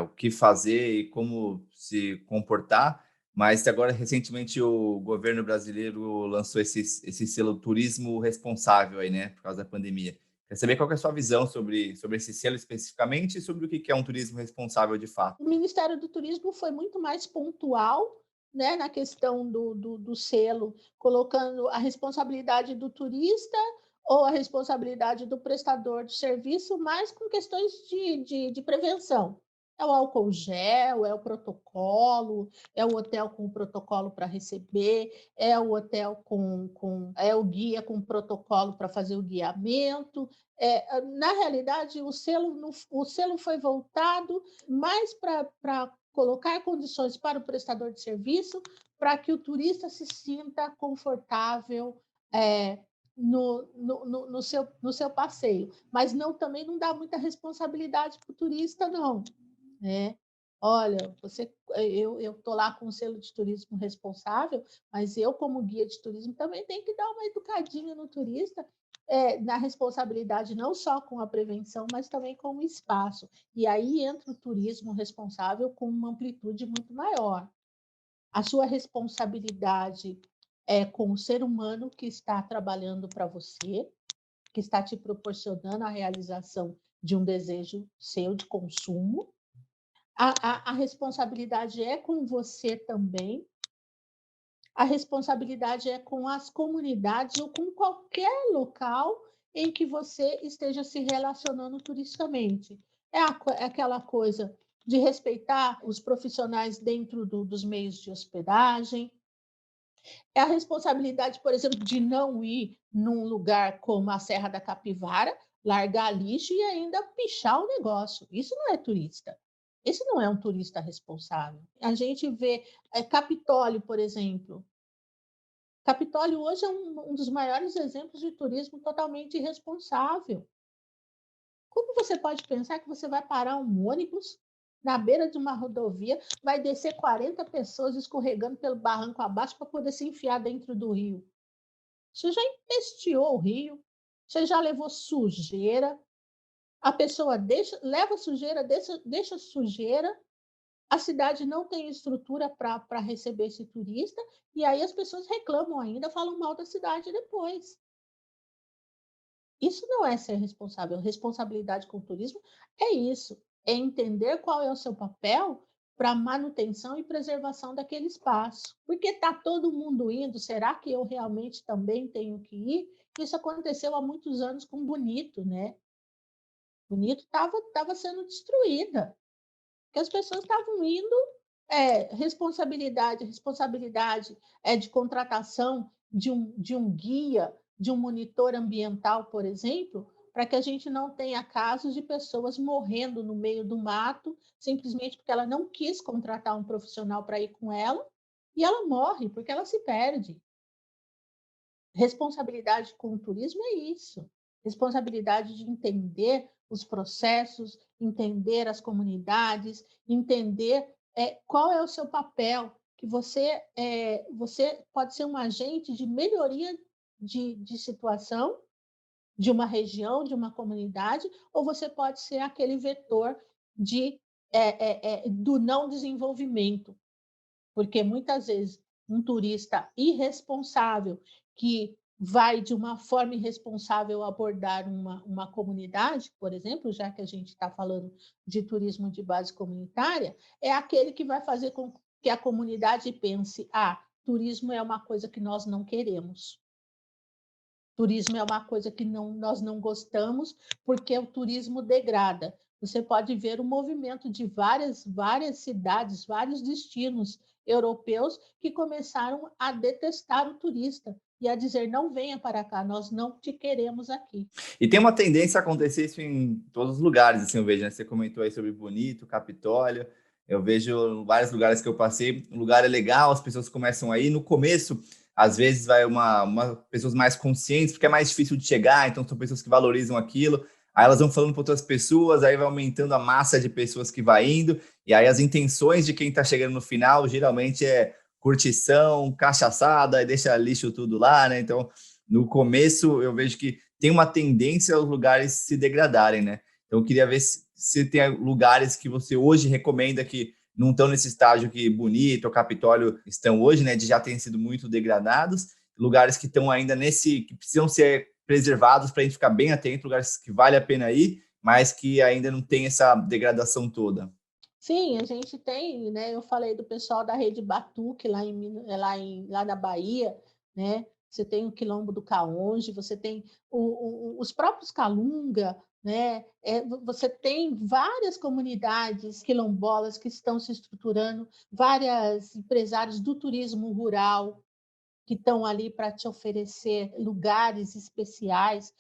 o que fazer e como se comportar, mas agora, recentemente, o governo brasileiro lançou esse selo turismo responsável aí, né? Por causa da pandemia. Quer saber qual que é a sua visão sobre esse selo especificamente e sobre o que é um turismo responsável de fato? O Ministério do Turismo foi muito mais pontual, né, na questão do selo, colocando a responsabilidade do turista ou a responsabilidade do prestador de serviço, mais com questões de prevenção. É o álcool gel, é o protocolo, é o hotel com protocolo para receber, é o hotel é o guia com protocolo para fazer o guiamento. Na realidade, o selo foi voltado mais para colocar condições para o prestador de serviço, para que o turista se sinta confortável no seu passeio. Mas também não dá muita responsabilidade para o turista, não. Né? Olha, eu estou lá com o selo de turismo responsável, mas eu, como guia de turismo, também tenho que dar uma educadinha no turista, na responsabilidade não só com a prevenção, mas também com o espaço. E aí entra o turismo responsável com uma amplitude muito maior. A sua responsabilidade é com o ser humano que está trabalhando para você, que está te proporcionando a realização de um desejo seu de consumo. A responsabilidade é com você também. A responsabilidade é com as comunidades ou com qualquer local em que você esteja se relacionando turisticamente. É aquela coisa de respeitar os profissionais dentro dos meios de hospedagem. É a responsabilidade, por exemplo, de não ir num lugar como a Serra da Capivara, largar lixo e ainda pichar o negócio. Isso não é turista. Esse não é um turista responsável. A gente vê Capitólio, por exemplo. Capitólio hoje é um dos maiores exemplos de turismo totalmente irresponsável. Como você pode pensar que você vai parar um ônibus na beira de uma rodovia, vai descer 40 pessoas escorregando pelo barranco abaixo para poder se enfiar dentro do rio? Você já empesteou o rio, você já levou sujeira, a pessoa leva sujeira, deixa sujeira, a cidade não tem estrutura para receber esse turista, e aí as pessoas reclamam ainda, falam mal da cidade depois. Isso não é ser responsável. Responsabilidade com o turismo é isso, é entender qual é o seu papel para manutenção e preservação daquele espaço. Porque está todo mundo indo, será que eu realmente também tenho que ir? Isso aconteceu há muitos anos com Bonito, né? Bonito estava sendo destruída, porque as pessoas estavam indo, responsabilidade de contratação de um guia, de um monitor ambiental, por exemplo, para que a gente não tenha casos de pessoas morrendo no meio do mato, simplesmente porque ela não quis contratar um profissional para ir com ela, e ela morre porque ela se perde. Responsabilidade com o turismo é isso. Responsabilidade de entender os processos, entender as comunidades, entender qual é o seu papel, que você pode ser um agente de melhoria de situação de uma região, de uma comunidade, ou você pode ser aquele vetor do não desenvolvimento, porque muitas vezes um turista irresponsável que vai de uma forma irresponsável abordar uma comunidade, por exemplo, já que a gente está falando de turismo de base comunitária, é aquele que vai fazer com que a comunidade pense: turismo é uma coisa que nós não queremos. Turismo é uma coisa que nós não gostamos, porque o turismo degrada. Você pode ver o movimento de várias cidades, vários destinos europeus que começaram a detestar o turista e a dizer: não venha para cá, nós não te queremos aqui. E tem uma tendência a acontecer isso em todos os lugares, assim, eu vejo, né? Você comentou aí sobre Bonito, Capitólio, eu vejo vários lugares que eu passei, o lugar é legal, as pessoas começam aí, no começo, às vezes vai uma pessoas mais conscientes, porque é mais difícil de chegar, então são pessoas que valorizam aquilo, aí elas vão falando para outras pessoas, aí vai aumentando a massa de pessoas que vai indo, e aí as intenções de quem está chegando no final, geralmente é curtição, cachaçada, e deixa lixo tudo lá, né? Então, no começo, eu vejo que tem uma tendência aos lugares se degradarem, né? Então, eu queria ver se tem lugares que você hoje recomenda que não estão nesse estágio que Bonito ou Capitólio estão hoje, né? De já terem sido muito degradados, lugares que estão ainda que precisam ser preservados para a gente ficar bem atento, lugares que vale a pena ir, mas que ainda não tem essa degradação toda. Sim, a gente tem, né? Eu falei do pessoal da Rede Batuque lá na Bahia, né? Você tem o Quilombo do Caonde, você tem os próprios Calunga, né? Você tem várias comunidades quilombolas que estão se estruturando, vários empresários do turismo rural que estão ali para te oferecer lugares especiais.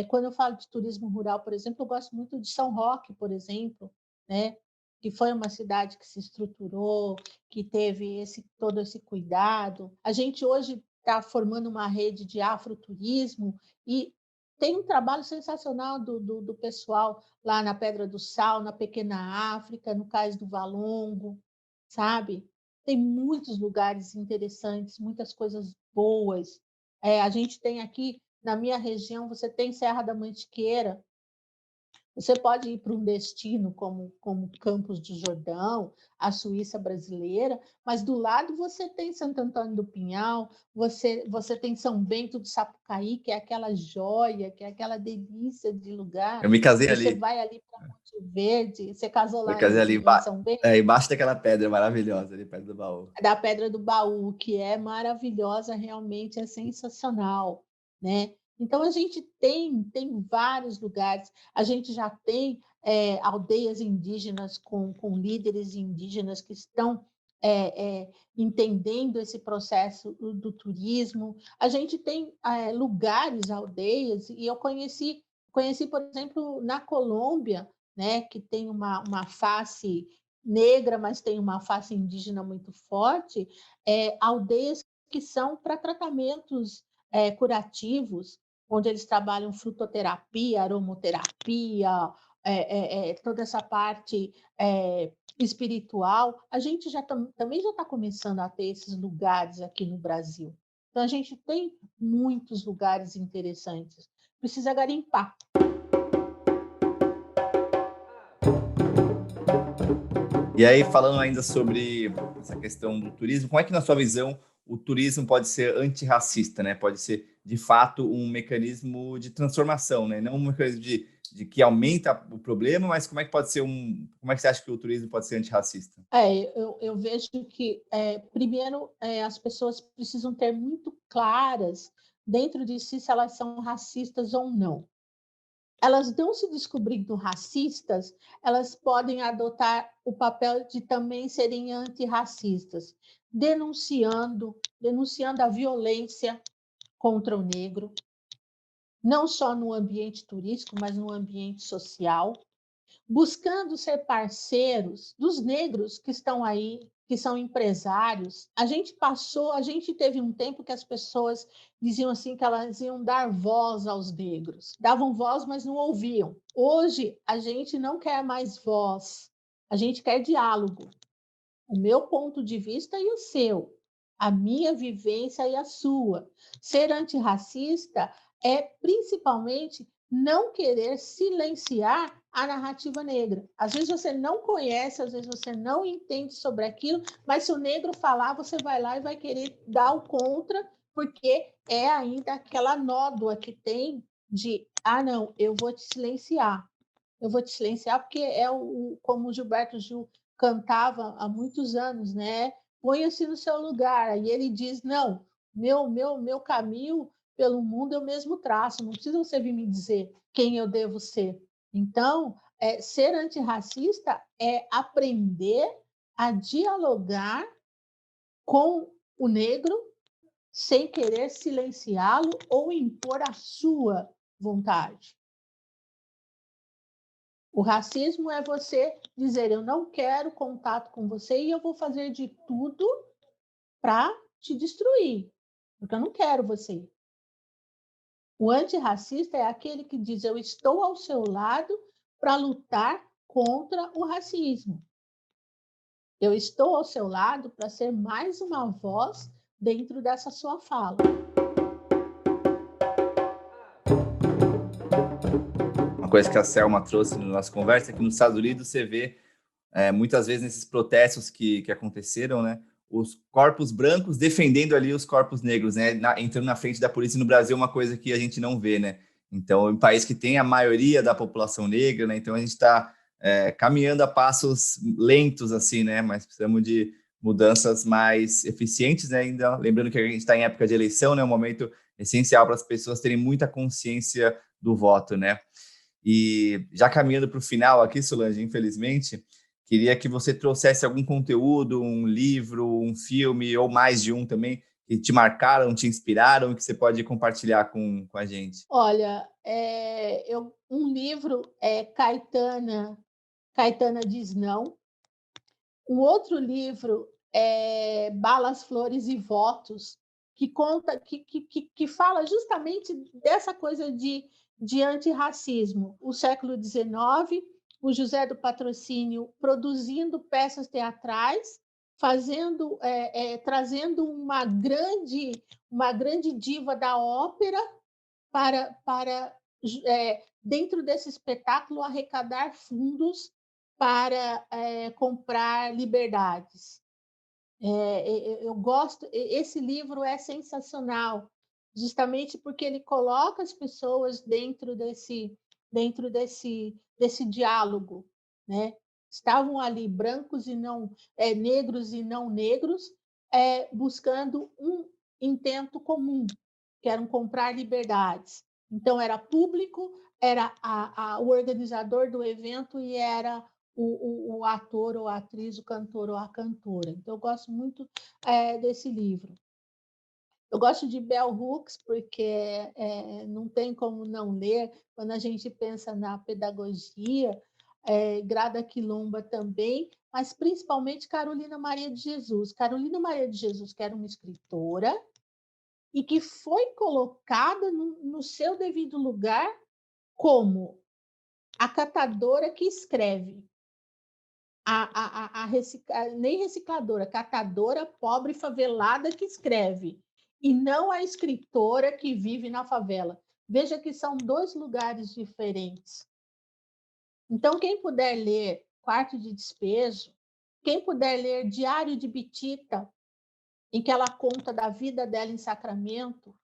Quando eu falo de turismo rural, por exemplo, eu gosto muito de São Roque, por exemplo, né? Que foi uma cidade que se estruturou, que teve todo esse cuidado. A gente hoje está formando uma rede de afroturismo e tem um trabalho sensacional do pessoal lá na Pedra do Sal, na Pequena África, no Cais do Valongo, sabe? Tem muitos lugares interessantes, muitas coisas boas. A gente tem aqui, na minha região, você tem Serra da Mantiqueira, você pode ir para um destino como Campos do Jordão, a Suíça brasileira, mas do lado você tem Santo Antônio do Pinhal, você tem São Bento do Sapucaí, que é aquela joia, que é aquela delícia de lugar. Eu me casei Você ali. vai ali para Monte Verde, você casou Eu lá casei ali em São Bento? embaixo daquela pedra maravilhosa, ali perto do baú. Da Pedra do Baú, que é maravilhosa, realmente é sensacional, né? Então a gente tem vários lugares, a gente já tem aldeias indígenas com líderes indígenas que estão entendendo esse processo do turismo. A gente tem lugares, aldeias, e eu conheci, por exemplo, na Colômbia, né, que tem uma face negra, mas tem uma face indígena muito forte, aldeias que são para tratamentos curativos, onde eles trabalham frutoterapia, aromoterapia, toda essa parte espiritual. A gente também já está começando a ter esses lugares aqui no Brasil. Então, a gente tem muitos lugares interessantes. Precisa garimpar. E aí, falando ainda sobre essa questão do turismo, como é que, na sua visão, o turismo pode ser antirracista, né? Pode ser, de fato, um mecanismo de transformação, né? Não um mecanismo de que aumenta o problema, mas como é que pode ser como é que você acha que o turismo pode ser antirracista? Eu vejo que, primeiro, as pessoas precisam ter muito claras dentro de si se elas são racistas ou não. Elas não se descobrindo racistas, elas podem adotar o papel de também serem antirracistas, denunciando a violência contra o negro, não só no ambiente turístico, mas no ambiente social, buscando ser parceiros dos negros que estão aí, que são empresários. A gente teve um tempo que as pessoas diziam assim que elas iam dar voz aos negros. Davam voz, mas não ouviam. Hoje, a gente não quer mais voz, a gente quer diálogo. O meu ponto de vista e o seu, a minha vivência e a sua. Ser antirracista é principalmente não querer silenciar a narrativa negra. Às vezes você não conhece, às vezes você não entende sobre aquilo, mas se o negro falar, você vai lá e vai querer dar o contra, porque é ainda aquela nódoa que tem de, não, eu vou te silenciar. Eu vou te silenciar porque como o Gilberto Gil cantava há muitos anos, né? Ponha-se no seu lugar. E ele diz: não, meu caminho pelo mundo eu mesmo traço. Não precisa você vir me dizer quem eu devo ser. Então, ser antirracista é aprender a dialogar com o negro sem querer silenciá-lo ou impor a sua vontade. O racismo é você dizer: eu não quero contato com você e eu vou fazer de tudo para te destruir, porque eu não quero você. O antirracista é aquele que diz: eu estou ao seu lado para lutar contra o racismo. Eu estou ao seu lado para ser mais uma voz dentro dessa sua fala. Uma coisa que a Selma trouxe na nossa conversa é que nos Estados Unidos você vê muitas vezes nesses protestos que aconteceram, né, os corpos brancos defendendo ali os corpos negros, né, entrando na frente da polícia. No Brasil é uma coisa que a gente não vê, né? Então, em um país que tem a maioria da população negra, né, então a gente está caminhando a passos lentos, assim, né, mas precisamos de mudanças mais eficientes, né, ainda lembrando que a gente está em época de eleição, né, um momento essencial para as pessoas terem muita consciência do voto, né? E já caminhando para o final aqui, Solange, infelizmente, queria que você trouxesse algum conteúdo, um livro, um filme, ou mais de um também, que te marcaram, te inspiraram, que você pode compartilhar com a gente. Olha, um livro é Caetana Diz Não. Um outro livro é Balas, Flores e Votos, que conta, que fala justamente dessa coisa de antirracismo. O século XIX, o José do Patrocínio produzindo peças teatrais, trazendo uma grande diva da ópera para dentro desse espetáculo, arrecadar fundos para comprar liberdades. Eu gosto, esse livro é sensacional, justamente porque ele coloca as pessoas dentro desse diálogo, né? Estavam ali brancos e não negros e não negros, buscando um intento comum, que eram comprar liberdades. Então, era público, era o organizador do evento e era o ator ou a atriz, o cantor ou a cantora. Então, eu gosto muito desse livro. Eu gosto de Bell Hooks, porque não tem como não ler. Quando a gente pensa na pedagogia, Grada Quilomba também, mas principalmente Carolina Maria de Jesus. Carolina Maria de Jesus, que era uma escritora, e que foi colocada no seu devido lugar como a catadora que escreve, nem recicladora, catadora pobre favelada que escreve, e não a escritora que vive na favela. Veja que são dois lugares diferentes. Então, quem puder ler Quarto de Despejo, quem puder ler Diário de Bitita, em que ela conta da vida dela em Sacramento,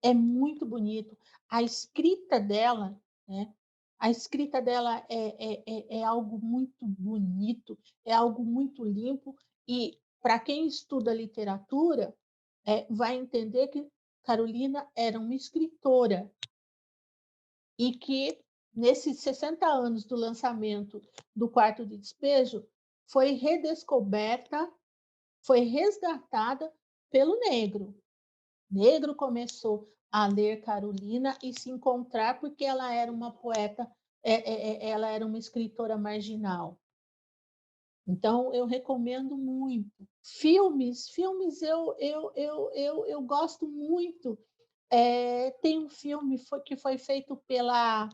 é muito bonito. A escrita dela, né? A escrita dela é algo muito bonito, é algo muito limpo, e para quem estuda literatura, vai entender que Carolina era uma escritora e que, nesses 60 anos do lançamento do Quarto de Despejo, foi redescoberta, foi resgatada pelo negro. O negro começou a ler Carolina e se encontrar, porque ela era uma poeta, ela era uma escritora marginal. Então, eu recomendo muito. Filmes eu gosto muito. Tem um filme que foi feito pela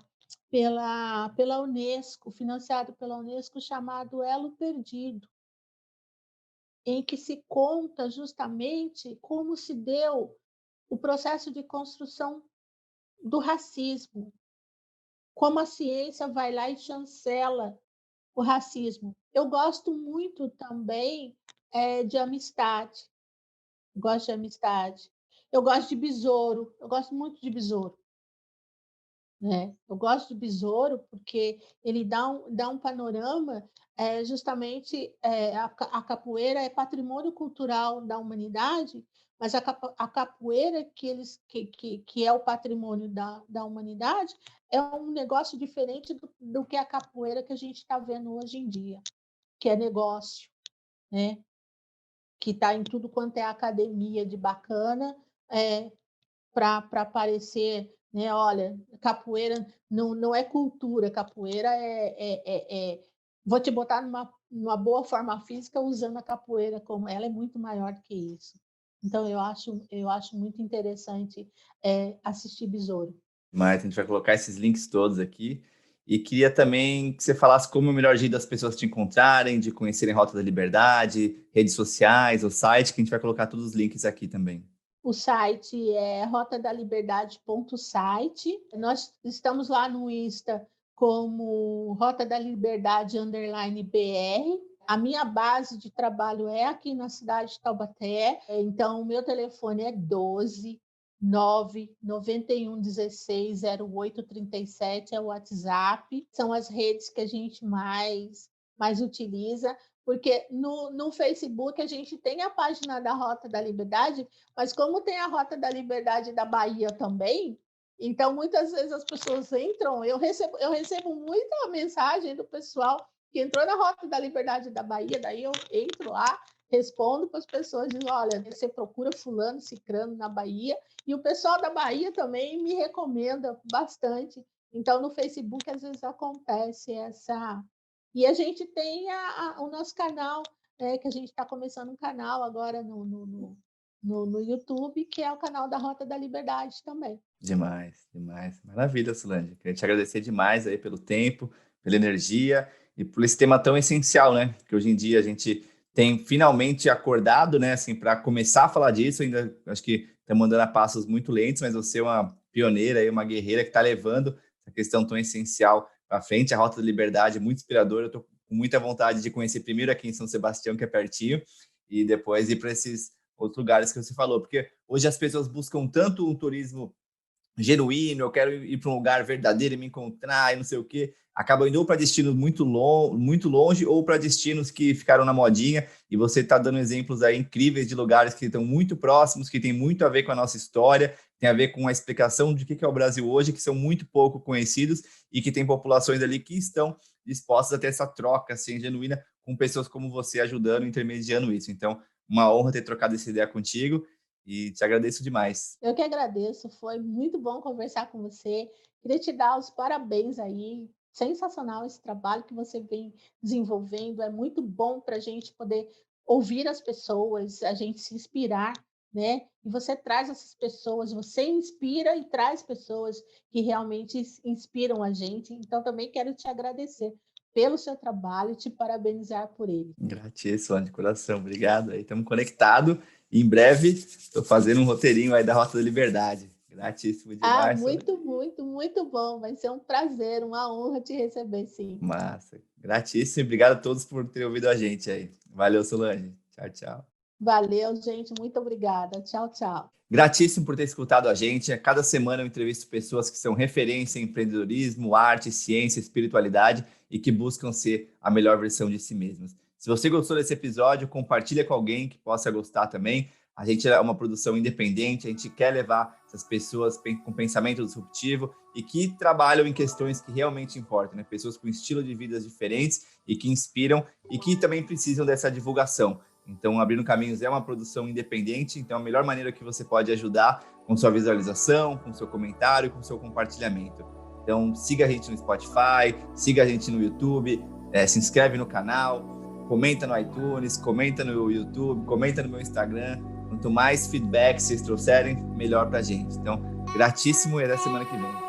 Unesco, financiado pela Unesco, chamado Elo Perdido, em que se conta justamente como se deu o processo de construção do racismo, como a ciência vai lá e chancela o racismo. Eu gosto muito também de Amistade. Gosto de Amistade. Eu gosto de Besouro. Eu gosto muito de Besouro. Né? Eu gosto de Besouro porque ele dá um panorama, justamente a capoeira é patrimônio cultural da humanidade, mas a capoeira que é o patrimônio da humanidade é um negócio diferente do que a capoeira que a gente está vendo hoje em dia, que é negócio, né? Que está em tudo quanto é academia de bacana, para aparecer, né? Olha, capoeira não é cultura, capoeira vou te botar numa boa forma física usando a capoeira, como ela é muito maior do que isso. Então, eu acho muito interessante assistir Besouro. Mas a gente vai colocar esses links todos aqui. E queria também que você falasse como é o melhor jeito das pessoas te encontrarem, de conhecerem Rota da Liberdade, redes sociais, o site, que a gente vai colocar todos os links aqui também. O site é rotadaliberdade.site. Nós estamos lá no Insta como Rota da Liberdade _BR. A minha base de trabalho é aqui na cidade de Taubaté. Então, o meu telefone é 12 9 91 16 08 37, é o WhatsApp. São as redes que a gente mais utiliza, porque no Facebook a gente tem a página da Rota da Liberdade, mas como tem a Rota da Liberdade da Bahia também, então muitas vezes as pessoas entram, eu recebo muita mensagem do pessoal que entrou na Rota da Liberdade da Bahia, daí eu entro lá, respondo para as pessoas, digo, olha, você procura fulano, cicrano na Bahia, e o pessoal da Bahia também me recomenda bastante. Então, no Facebook, às vezes acontece essa... E a gente tem o nosso canal, que a gente está começando um canal agora no YouTube, que é o canal da Rota da Liberdade também. Demais, demais. Maravilha, Solange. Queria te agradecer demais aí pelo tempo, pela energia e por esse tema tão essencial, né? Que hoje em dia a gente tem finalmente acordado, né? Assim, para começar a falar disso, ainda acho que estamos andando a passos muito lentos, mas você é uma pioneira aí, uma guerreira que está levando essa questão tão essencial para frente. A Rota da Liberdade é muito inspiradora. Eu estou com muita vontade de conhecer primeiro aqui em São Sebastião, que é pertinho, e depois ir para esses outros lugares que você falou, porque hoje as pessoas buscam tanto um turismo genuíno, eu quero ir para um lugar verdadeiro e me encontrar e não sei o quê, acabam indo ou para destinos muito longe ou para destinos que ficaram na modinha, e você está dando exemplos aí incríveis de lugares que estão muito próximos, que tem muito a ver com a nossa história, tem a ver com a explicação de que é o Brasil hoje, que são muito pouco conhecidos e que tem populações ali que estão dispostas a ter essa troca assim, genuína com pessoas como você ajudando, intermediando isso. Então, uma honra ter trocado essa ideia contigo e te agradeço demais. Eu que agradeço, foi muito bom conversar com você. Queria te dar os parabéns aí. Sensacional esse trabalho que você vem desenvolvendo. É muito bom para a gente poder ouvir as pessoas, a gente se inspirar, né? E você traz essas pessoas, você inspira e traz pessoas que realmente inspiram a gente. Então, também quero te agradecer pelo seu trabalho e te parabenizar por ele. Gratíssimo, de coração. Obrigado. Aí estamos conectados. Em breve, estou fazendo um roteirinho aí da Rota da Liberdade. Gratíssimo demais. Muito, muito, muito bom. Vai ser um prazer, uma honra te receber, sim. Massa. Gratíssimo. Obrigado a todos por terem ouvido a gente aí. Valeu, Solange. Tchau, tchau. Valeu, gente. Muito obrigada. Tchau, tchau. Gratíssimo por ter escutado a gente. A cada semana eu entrevisto pessoas que são referência em empreendedorismo, arte, ciência, espiritualidade e que buscam ser a melhor versão de si mesmas. Se você gostou desse episódio, compartilha com alguém que possa gostar também. A gente é uma produção independente, a gente quer levar essas pessoas com pensamento disruptivo e que trabalham em questões que realmente importam, né? Pessoas com estilo de vidas diferentes e que inspiram e que também precisam dessa divulgação. Então, Abrindo Caminhos é uma produção independente, então a melhor maneira que você pode ajudar com sua visualização, com seu comentário, com seu compartilhamento. Então, siga a gente no Spotify, siga a gente no YouTube, se inscreve no canal, comenta no iTunes, comenta no YouTube, comenta no meu Instagram. Quanto mais feedback vocês trouxerem, melhor pra gente. Então, gratíssimo e até semana que vem.